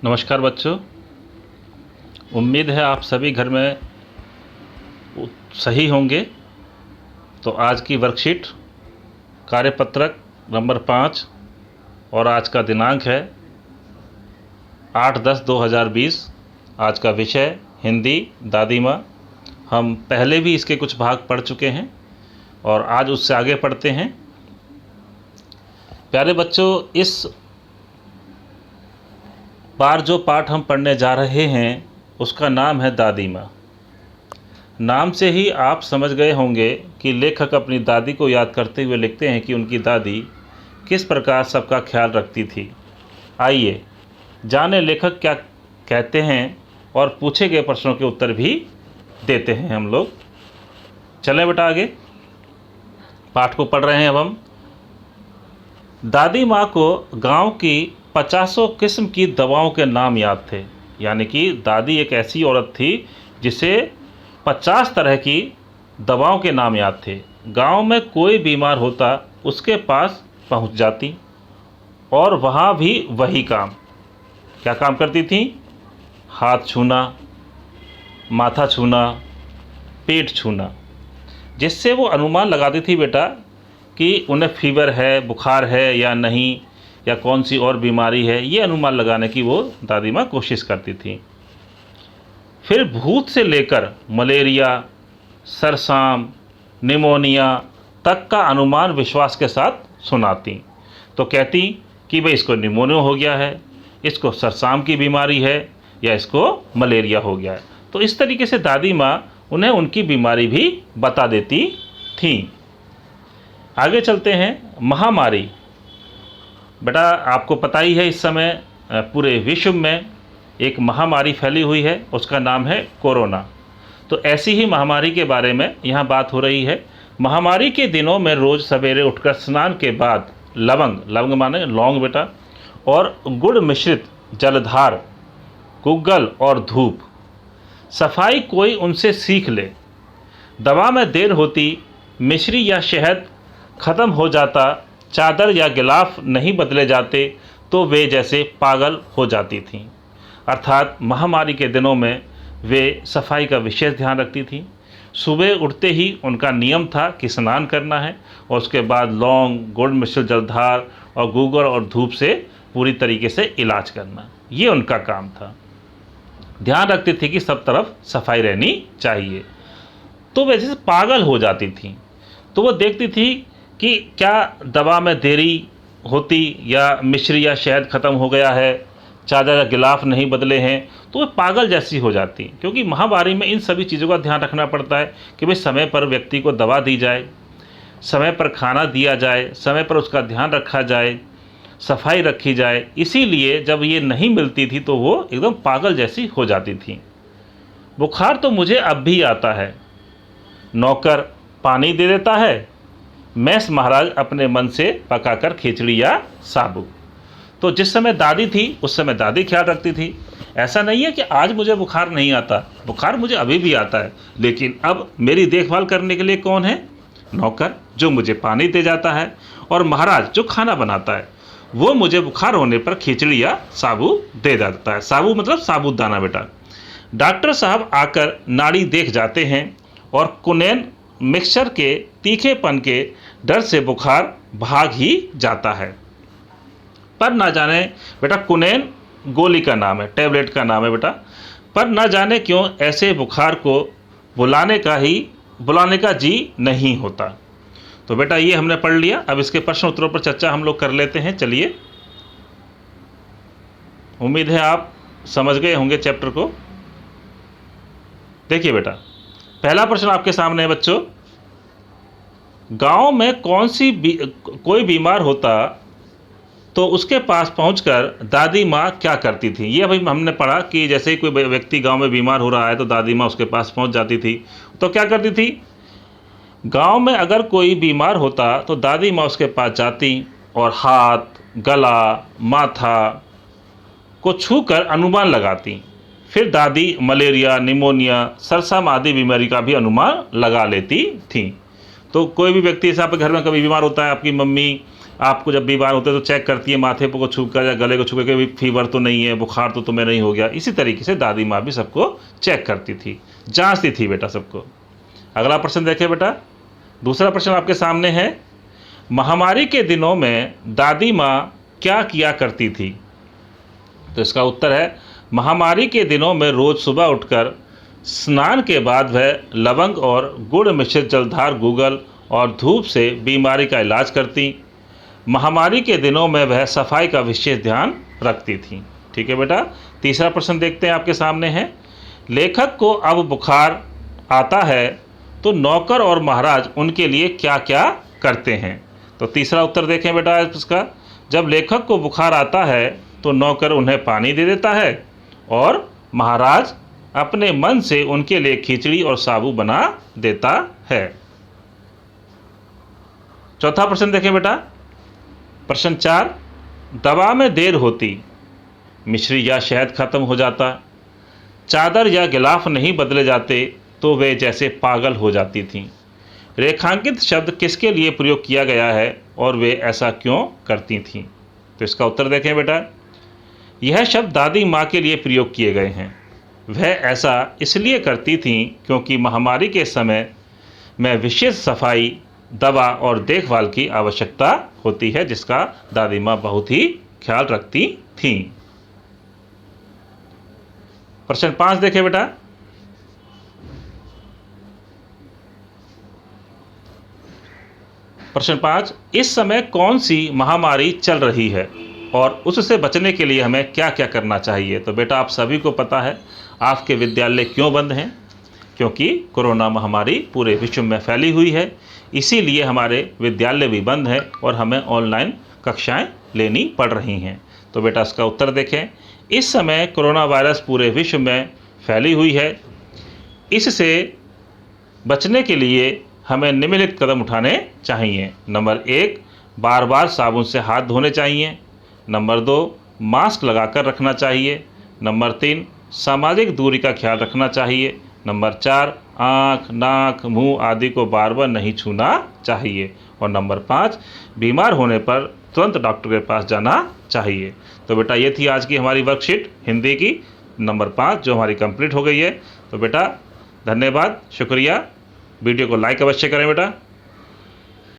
नमस्कार बच्चों। उम्मीद है आप सभी घर में सही होंगे। तो आज की वर्कशीट कार्यपत्रक नंबर 5 और आज का दिनांक है 8/10/2020। आज का विषय हिंदी दादी माँ। हम पहले भी इसके कुछ भाग पढ़ चुके हैं और आज उससे आगे पढ़ते हैं। प्यारे बच्चों, इस बार जो पाठ हम पढ़ने जा रहे हैं उसका नाम है दादी माँ। नाम से ही आप समझ गए होंगे कि लेखक अपनी दादी को याद करते हुए लिखते हैं कि उनकी दादी किस प्रकार सबका ख्याल रखती थी। आइए जाने लेखक क्या कहते हैं और पूछे गए प्रश्नों के उत्तर भी देते हैं हम लोग। चलें बेटा आगे, पाठ को पढ़ रहे हैं अब हम। दादी माँ को गांव की 50 किस्म की दवाओं के नाम याद थे। यानी कि दादी एक ऐसी औरत थी जिसे 50 तरह की दवाओं के नाम याद थे। गांव में कोई बीमार होता उसके पास पहुंच जाती और वहाँ भी वही काम। क्या काम करती थी? हाथ छूना, माथा छूना, पेट छूना, जिससे वो अनुमान लगाती थी बेटा कि उन्हें फीवर है, बुखार है या नहीं, या कौन सी और बीमारी है, ये अनुमान लगाने की वो दादी माँ कोशिश करती थी। फिर भूत से लेकर मलेरिया, सरसाम, निमोनिया तक का अनुमान विश्वास के साथ सुनाती। तो कहती कि भाई इसको निमोनिया हो गया है, इसको सरसाम की बीमारी है, या इसको मलेरिया हो गया है। तो इस तरीके से दादी माँ उन्हें उनकी बीमारी भी बता देती थी। आगे चलते हैं। महामारी। बेटा आपको पता ही है इस समय पूरे विश्व में एक महामारी फैली हुई है, उसका नाम है कोरोना। तो ऐसी ही महामारी के बारे में यहाँ बात हो रही है। महामारी के दिनों में रोज़ सवेरे उठकर स्नान के बाद लवंग माने लौंग बेटा, और गुड़ मिश्रित जलधार, गुग्गल और धूप, सफाई कोई उनसे सीख ले। दवा में देर होती, मिश्री या शहद ख़त्म हो जाता, चादर या गिलाफ नहीं बदले जाते तो वे जैसे पागल हो जाती थीं। अर्थात महामारी के दिनों में वे सफाई का विशेष ध्यान रखती थीं। सुबह उठते ही उनका नियम था कि स्नान करना है और उसके बाद लौंग, गुड़ मिश्रित जलधार और गूगल और धूप से पूरी तरीके से इलाज करना, ये उनका काम था। ध्यान रखती थी कि सब तरफ सफाई रहनी चाहिए। तो वे जैसे पागल हो जाती थीं। तो वो देखती थी कि क्या दवा में देरी होती, या मिश्री या शहद ख़त्म हो गया है, चादर या गिलाफ नहीं बदले हैं, तो वह पागल जैसी हो जाती। क्योंकि महामारी में इन सभी चीज़ों का ध्यान रखना पड़ता है कि भाई समय पर व्यक्ति को दवा दी जाए, समय पर खाना दिया जाए, समय पर उसका ध्यान रखा जाए, सफाई रखी जाए। इसीलिए जब ये नहीं मिलती थी तो वो एकदम पागल जैसी हो जाती थी। बुखार तो मुझे अब भी आता है, नौकर पानी दे देता है, मैस महाराज अपने मन से पकाकर खिचड़ी या साबू। तो जिस समय दादी थी उस समय दादी ख्याल रखती थी। ऐसा नहीं है कि आज मुझे बुखार नहीं आता, बुखार मुझे अभी भी आता है, लेकिन अब मेरी देखभाल करने के लिए कौन है? नौकर, जो मुझे पानी दे जाता है, और महाराज जो खाना बनाता है, वो मुझे बुखार होने पर खिचड़ी या साबू दे जाता है। साबू मतलब साबूदाना बेटा। डॉक्टर साहब आकर नाड़ी देख जाते हैं और कुनैन मिक्सचर के तीखेपन के डर से बुखार भाग ही जाता है। पर ना जाने बेटा, कुनैन गोली का नाम है, टैबलेट का नाम है बेटा। पर ना जाने क्यों ऐसे बुखार को बुलाने का जी नहीं होता। तो बेटा ये हमने पढ़ लिया। अब इसके प्रश्न उत्तरों पर चर्चा हम लोग कर लेते हैं। चलिए, उम्मीद है आप समझ गए होंगे चैप्टर को। देखिए बेटा, पहला प्रश्न आपके सामने है बच्चों। गांव में कोई बीमार होता तो उसके पास पहुंचकर दादी माँ क्या करती थी? ये अभी हमने पढ़ा कि जैसे ही कोई व्यक्ति गांव में बीमार हो रहा है तो दादी माँ उसके पास पहुंच जाती थी। तो क्या करती थी? गांव में अगर कोई बीमार होता तो दादी माँ उसके पास जाती और हाथ, गला, माथा को छूकर अनुमान लगाती। फिर दादी मलेरिया, निमोनिया, सरसाम आदि बीमारी का भी अनुमान लगा लेती थी। तो कोई भी व्यक्ति ऐसा आपके घर में कभी बीमार होता है, आपकी मम्मी, आपको जब बीमार होते हैं तो चेक करती है माथे को छू कर या गले को छू कर, फीवर तो नहीं है, बुखार तो तुम्हें नहीं हो गया। इसी तरीके से दादी माँ भी सबको चेक करती थी, जांचती थी बेटा सबको। अगला प्रश्न देखें बेटा, दूसरा प्रश्न आपके सामने है, महामारी के दिनों में दादी माँ क्या किया करती थी? तो इसका उत्तर है, महामारी के दिनों में रोज़ सुबह उठकर स्नान के बाद वह लवंग और गुड़ मिश्रित जलधार गूगल और धूप से बीमारी का इलाज करती। महामारी के दिनों में वह सफाई का विशेष ध्यान रखती थी। ठीक है बेटा। तीसरा प्रश्न देखते हैं, आपके सामने है, लेखक को अब बुखार आता है तो नौकर और महाराज उनके लिए क्या क्या करते हैं? तो तीसरा उत्तर देखें बेटा इसका, जब लेखक को बुखार आता है तो नौकर उन्हें पानी दे देता है और महाराज अपने मन से उनके लिए खिचड़ी और साबू बना देता है। चौथा प्रश्न देखें बेटा, प्रश्न 4, दवा में देर होती, मिश्री या शहद खत्म हो जाता, चादर या गिलाफ नहीं बदले जाते तो वे जैसे पागल हो जाती थीं। रेखांकित शब्द किसके लिए प्रयोग किया गया है और वे ऐसा क्यों करती थीं? तो इसका उत्तर देखें बेटा, यह शब्द दादी माँ के लिए प्रयोग किए गए हैं। वह ऐसा इसलिए करती थीं क्योंकि महामारी के समय में विशेष सफाई, दवा और देखभाल की आवश्यकता होती है, जिसका दादी माँ बहुत ही ख्याल रखती थीं। प्रश्न 5 देखें बेटा, प्रश्न 5, इस समय कौन सी महामारी चल रही है और उससे बचने के लिए हमें क्या क्या करना चाहिए? तो बेटा आप सभी को पता है आपके विद्यालय क्यों बंद हैं, क्योंकि कोरोना महामारी पूरे विश्व में फैली हुई है, इसीलिए हमारे विद्यालय भी बंद है और हमें ऑनलाइन कक्षाएं लेनी पड़ रही हैं। तो बेटा इसका उत्तर देखें, इस समय कोरोना वायरस पूरे विश्व में फैली हुई है, इससे बचने के लिए हमें निम्नलिखित कदम उठाने चाहिए। नंबर 1, बार बार साबुन से हाथ धोने चाहिए। नंबर 2, मास्क लगाकर रखना चाहिए। नंबर 3, सामाजिक दूरी का ख्याल रखना चाहिए। नंबर 4, आँख, नाक, मुंह आदि को बार बार नहीं छूना चाहिए। और नंबर 5, बीमार होने पर तुरंत डॉक्टर के पास जाना चाहिए। तो बेटा ये थी आज की हमारी वर्कशीट हिंदी की नंबर 5 जो हमारी कंप्लीट हो गई है। तो बेटा धन्यवाद, शुक्रिया। वीडियो को लाइक अवश्य करें बेटा।